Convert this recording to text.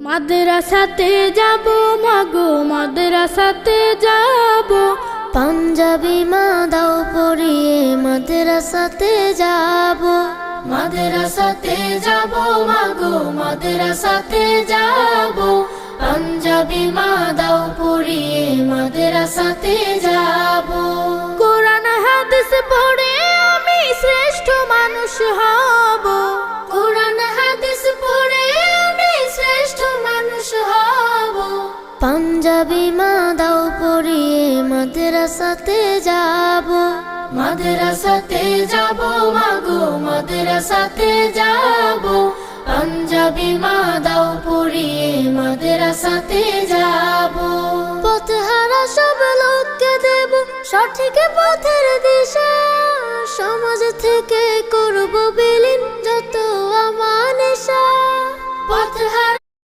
মাদ্রাসাতে যাব মাগো মাদ্রাসাতে যাব, পাঞ্জাবি মা দাও পরিয়ে মাদ্রাসাতে যাব। মাদ্রাসাতে যাব মাগো মাদ্রাসাতে যাব, পাঞ্জাবি মা দাও পরিয়ে মাদ্রাসাতে যাব। কোরআন হাদিস পড়ে আমি শ্রেষ্ঠ মানুষ হব, কোরআন হাদিস পড়ে আমি শ্রেষ্ঠ মানুষ হব। পাঞ্জাবি মা দাও পরিয়ে মাদ্রাসাতে যাব। মাদ্রাসাতে যাব মাগো মাদ্রাসাতে যাব, পাঞ্জাবি মা দাও পরিয়ে মাদ্রাসাতে যাব। পথহারা সব লোককে দেব সঠিক পথের দিশা, সমাজ থেকে করব বিলীন যত আমানেশা। পথহারা